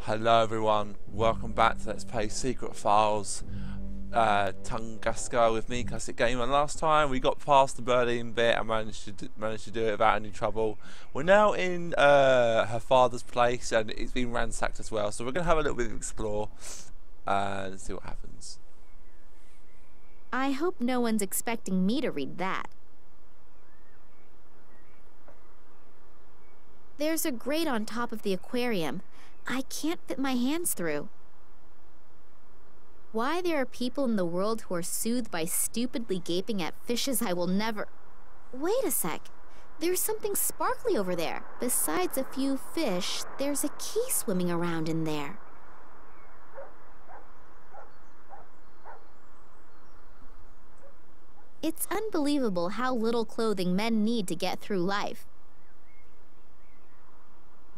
Hello everyone, welcome back to Let's Play Secret Files Tunguska with me, Classic Gamer. Last time we got past the Berlin bit and managed to do it without any trouble. We're now in her father's place and it's been ransacked as well, so we're going to have a little bit of explore and see what happens. I hope no one's expecting me to read that. There's a grate on top of the aquarium. I can't fit my hands through. Why there are people in the world who are soothed by stupidly gaping at fishes I will never... Wait a sec. There's something sparkly over there. Besides a few fish, there's a key swimming around in there. It's unbelievable how little clothing men need to get through life.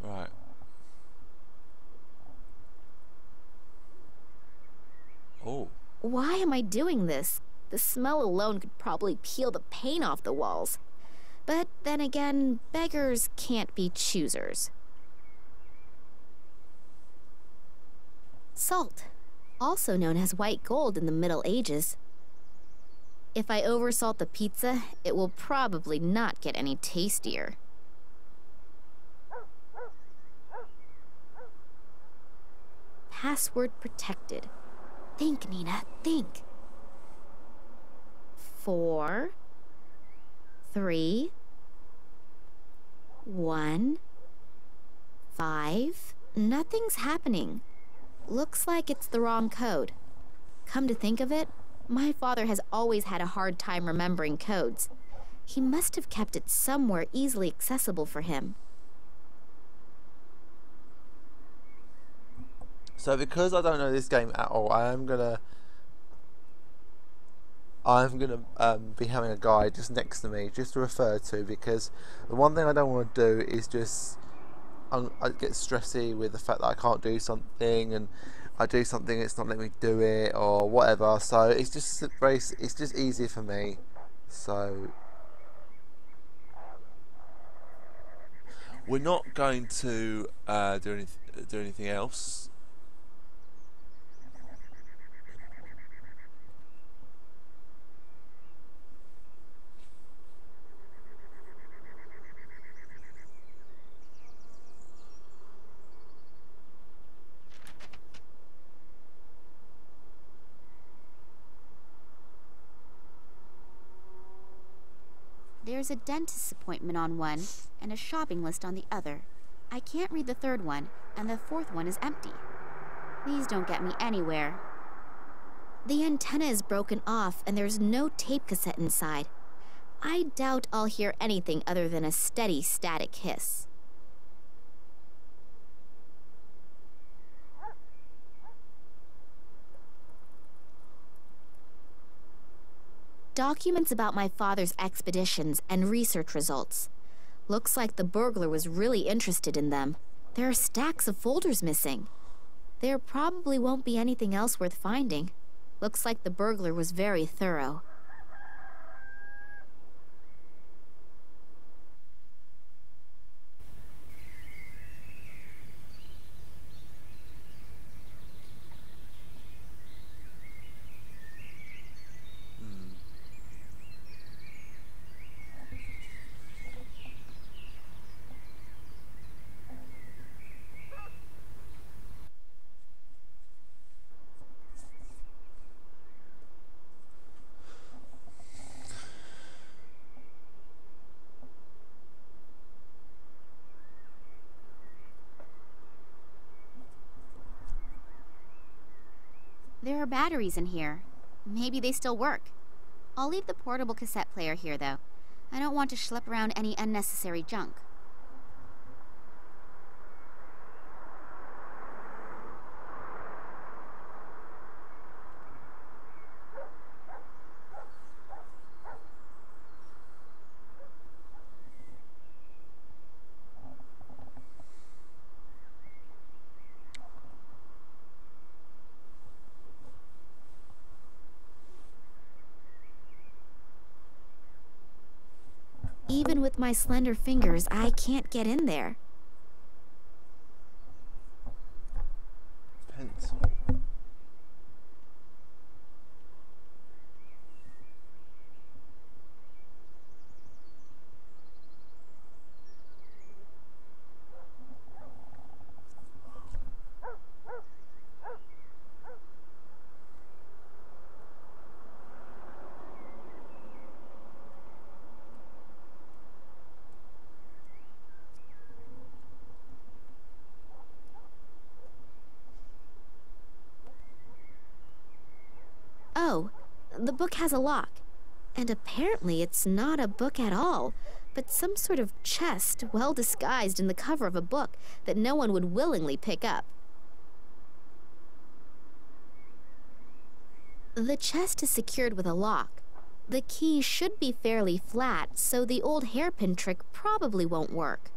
Right. Oh. Why am I doing this? The smell alone could probably peel the paint off the walls. But then again, beggars can't be choosers. Salt, also known as white gold in the Middle Ages. If I oversalt the pizza, it will probably not get any tastier. Password protected. Think, Nina, think. 4, 3, 1, 5. Nothing's happening. Looks like it's the wrong code. Come to think of it, my father has always had a hard time remembering codes. He must have kept it somewhere easily accessible for him. So because I don't know this game at all, I'm gonna be having a guide just next to me, just to refer to, because the one thing I don't want to do is just I get stressy with the fact that I can't do something, and I do something it's not letting me do it or whatever. So it's just easier for me. So we're not going to do anything else. There's a dentist's appointment on one, and a shopping list on the other. I can't read the third one, and the fourth one is empty. These don't get me anywhere. The antenna is broken off, and there's no tape cassette inside. I doubt I'll hear anything other than a steady, static hiss. Documents about my father's expeditions and research results. Looks like the burglar was really interested in them. There are stacks of folders missing. There probably won't be anything else worth finding. Looks like the burglar was very thorough. There are batteries in here. Maybe they still work. I'll leave the portable cassette player here, though. I don't want to schlep around any unnecessary junk. Even with my slender fingers, I can't get in there. the book has a lock. And apparently it's not a book at all, but some sort of chest well disguised in the cover of a book that no one would willingly pick up. The chest is secured with a lock. The key should be fairly flat, so the old hairpin trick probably won't work.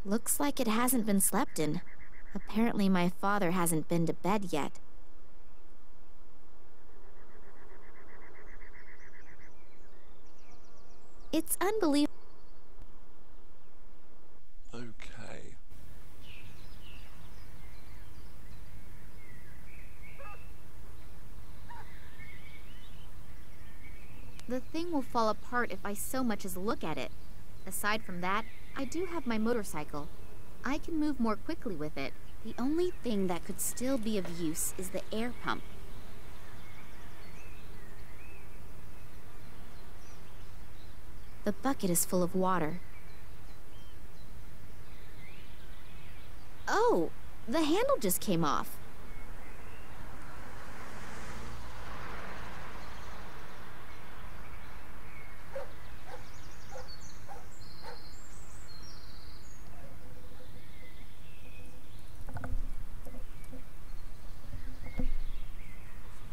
Looks like it hasn't been slept in. Apparently my father hasn't been to bed yet. It's unbelievable. Okay. The thing will fall apart if I so much as look at it. Aside from that, I do have my motorcycle. I can move more quickly with it. The only thing that could still be of use is the air pump. The bucket is full of water. Oh, the handle just came off.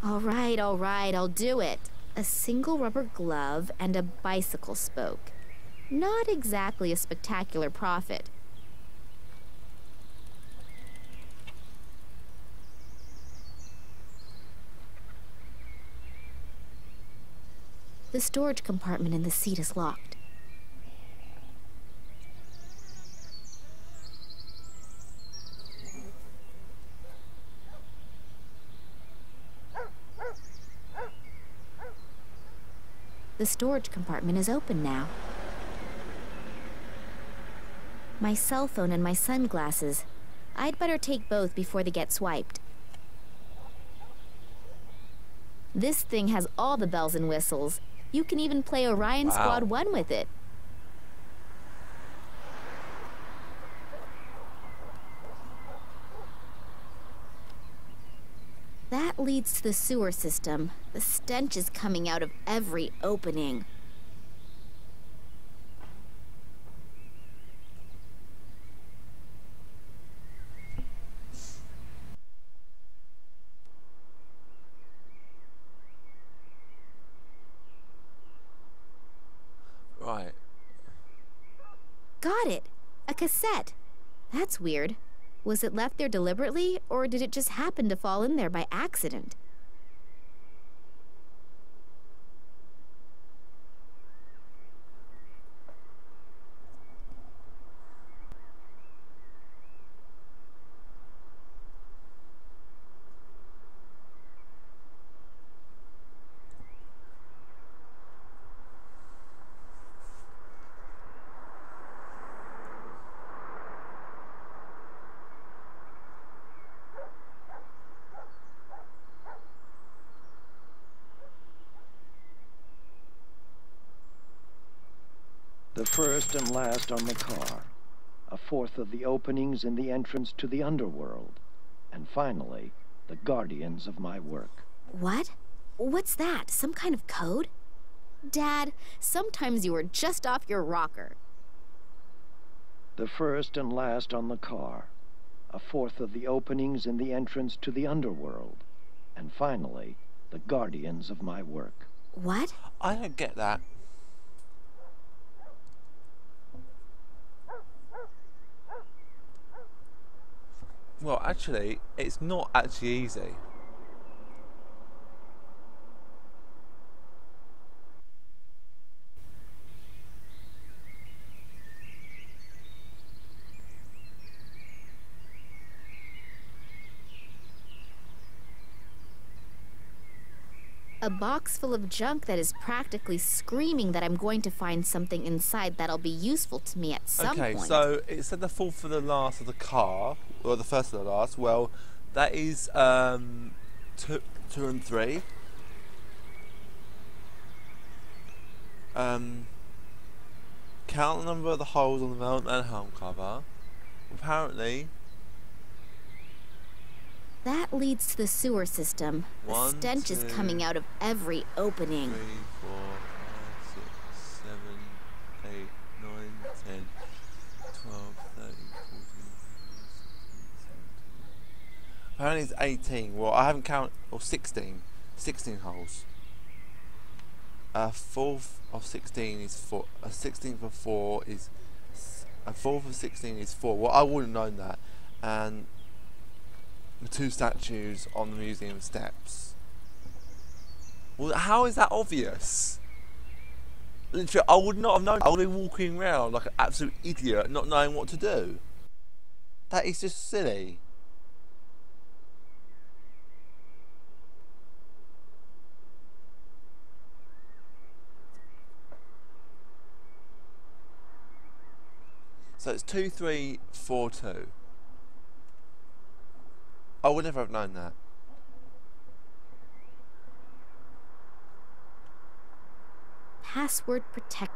All right, I'll do it. A single rubber glove and a bicycle spoke. Not exactly a spectacular profit. The storage compartment in the seat is locked. The storage compartment is open now. My cell phone and my sunglasses. I'd better take both before they get swiped. This thing has all the bells and whistles. You can even play Orion Squad 1 with it. That leads to the sewer system. The stench is coming out of every opening. Right. Got it! A cassette. That's weird. Was it left there deliberately, or did it just happen to fall in there by accident? The first and last on the car, a fourth of the openings in the entrance to the underworld, and finally, the guardians of my work. What? What's that? Some kind of code? Dad, sometimes you are just off your rocker. The first and last on the car, a fourth of the openings in the entrance to the underworld, and finally, the guardians of my work. What? I don't get that. Well, actually, it's not actually easy. A box full of junk that is practically screaming that I'm going to find something inside that'll be useful to me at some point. Okay, so it said the fourth of the last of the car, or the first of the last. Well, that is 2 and 3. Count the number of the holes on the Mountain helm cover. Apparently, that leads to the sewer system. The 1, stench is 2, coming out of every 3, opening. 4, 5, 6, 7, 8, 9, 10, 12, 13, 14, 15, 16, 17. Apparently it's 18. Well, I haven't counted. Or 16. 16 holes. A fourth of 16 is 4. A 16th of 4 is. A fourth of 16 is 4. Well, I wouldn't have known that. And the 2 statues on the museum steps. Well, how is that obvious? Literally, I would not have known. I would be walking around like an absolute idiot, not knowing what to do. That is just silly. So it's 2, 3, 4, 2. I would never have known that. Password protect.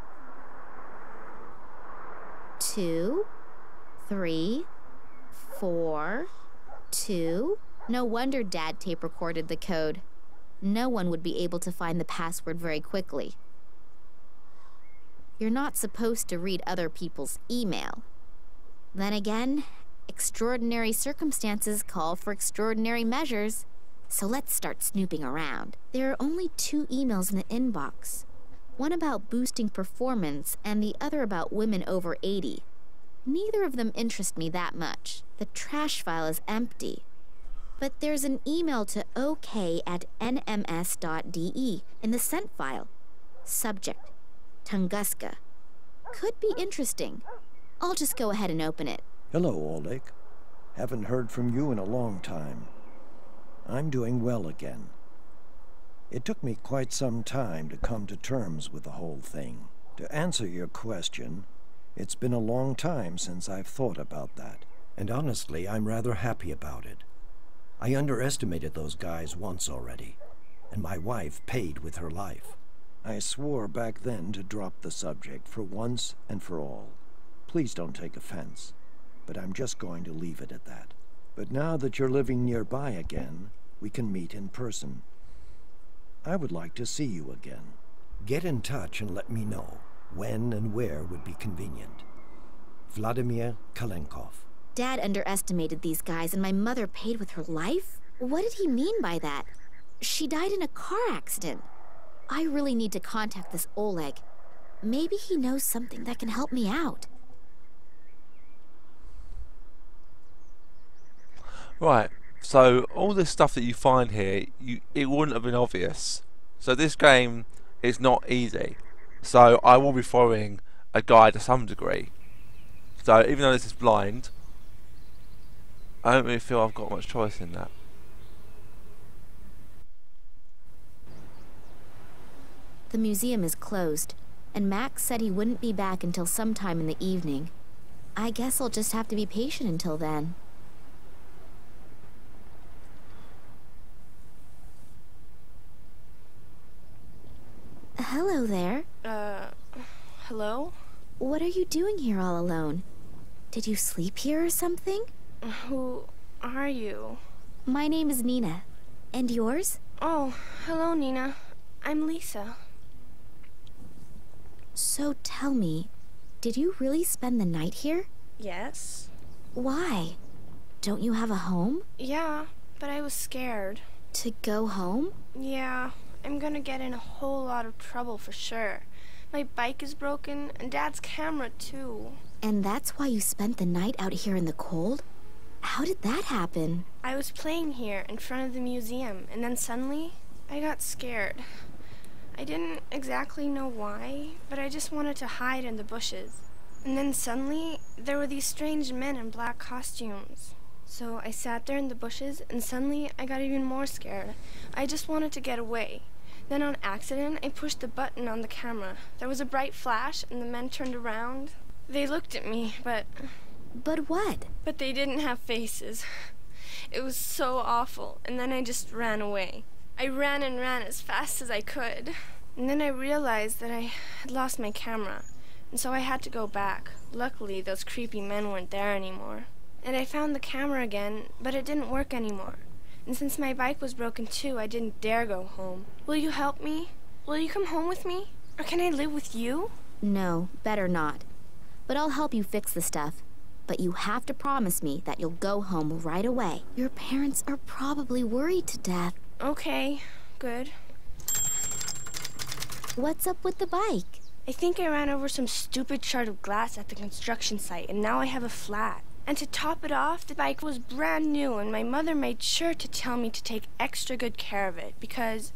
2, 3, 4, 2. No wonder Dad tape recorded the code. No one would be able to find the password very quickly. You're not supposed to read other people's email. Then again, extraordinary circumstances call for extraordinary measures. So let's start snooping around. There are only 2 emails in the inbox. One about boosting performance and the other about women over 80. Neither of them interest me that much. The trash file is empty. But there's an email to ok@nms.de in the sent file. Subject: Tunguska. Could be interesting. I'll just go ahead and open it. Hello, Oleg. Haven't heard from you in a long time. I'm doing well again. It took me quite some time to come to terms with the whole thing. To answer your question, it's been a long time since I've thought about that. And honestly, I'm rather happy about it. I underestimated those guys once already, and my wife paid with her life. I swore back then to drop the subject for once and for all. Please don't take offense, but I'm just going to leave it at that. But now that you're living nearby again, we can meet in person. I would like to see you again. Get in touch and let me know when and where would be convenient. Vladimir Kalenkov. Dad underestimated these guys and my mother paid with her life? What did he mean by that? She died in a car accident. I really need to contact this Oleg. Maybe he knows something that can help me out. Right, so all this stuff that you find here, it wouldn't have been obvious. So this game is not easy. So I will be following a guide to some degree. So even though this is blind, I don't really feel I've got much choice in that. The museum is closed, and Max said he wouldn't be back until sometime in the evening. I guess I'll just have to be patient until then. Hello there. Hello? What are you doing here all alone? Did you sleep here or something? Who are you? My name is Nina. And yours? Oh, hello, Nina. I'm Lisa. So tell me, did you really spend the night here? Yes? Why? Don't you have a home? Yeah, but I was scared. To go home? Yeah, I'm gonna get in a whole lot of trouble for sure. My bike is broken, and Dad's camera too. And that's why you spent the night out here in the cold? How did that happen? I was playing here in front of the museum, and then suddenly, I got scared. I didn't exactly know why, but I just wanted to hide in the bushes. And then suddenly, there were these strange men in black costumes. So I sat there in the bushes, and suddenly I got even more scared. I just wanted to get away. Then on accident, I pushed the button on the camera. There was a bright flash, and the men turned around. They looked at me, but But what? they didn't have faces. It was so awful, and then I just ran away. I ran and ran as fast as I could. And then I realized that I had lost my camera, and so I had to go back. Luckily, those creepy men weren't there anymore. And I found the camera again, but it didn't work anymore. And since my bike was broken too, I didn't dare go home. Will you help me? Will you come home with me? Or can I live with you? No, better not. But I'll help you fix the stuff. But you have to promise me that you'll go home right away. Your parents are probably worried to death. Okay, good. What's up with the bike? I think I ran over some stupid shard of glass at the construction site, and now I have a flat. And to top it off, the bike was brand new, and my mother made sure to tell me to take extra good care of it, because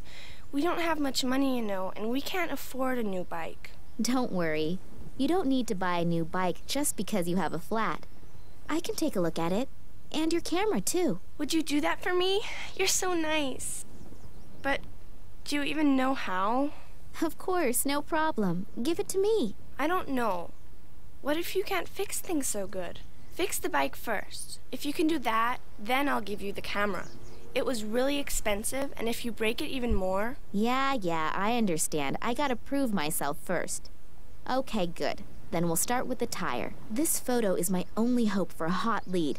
we don't have much money, you know, and we can't afford a new bike. Don't worry. You don't need to buy a new bike just because you have a flat. I can take a look at it. And your camera, too. Would you do that for me? You're so nice. But do you even know how? Of course, no problem. Give it to me. I don't know. What if you can't fix things so good? Fix the bike first. If you can do that, then I'll give you the camera. It was really expensive, and if you break it even more... Yeah, I understand. I gotta prove myself first. Okay, good. Then we'll start with the tire. This photo is my only hope for a hot lead.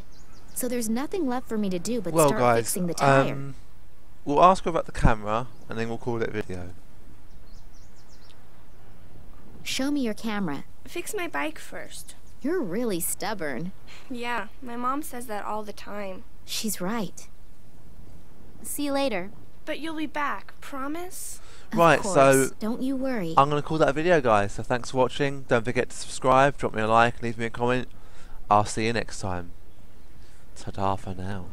So there's nothing left for me to do but Well, start guys, fixing the tire. we'll ask her about the camera, and then we'll call it a video. Show me your camera. Fix my bike first. You're really stubborn. Yeah, my mom says that all the time. She's right. See you later. But you'll be back, promise? Right, Of course. so Don't you worry. I'm going to call that a video, guys. So thanks for watching. Don't forget to subscribe, drop me a like, leave me a comment. I'll see you next time. Ta-ta for now.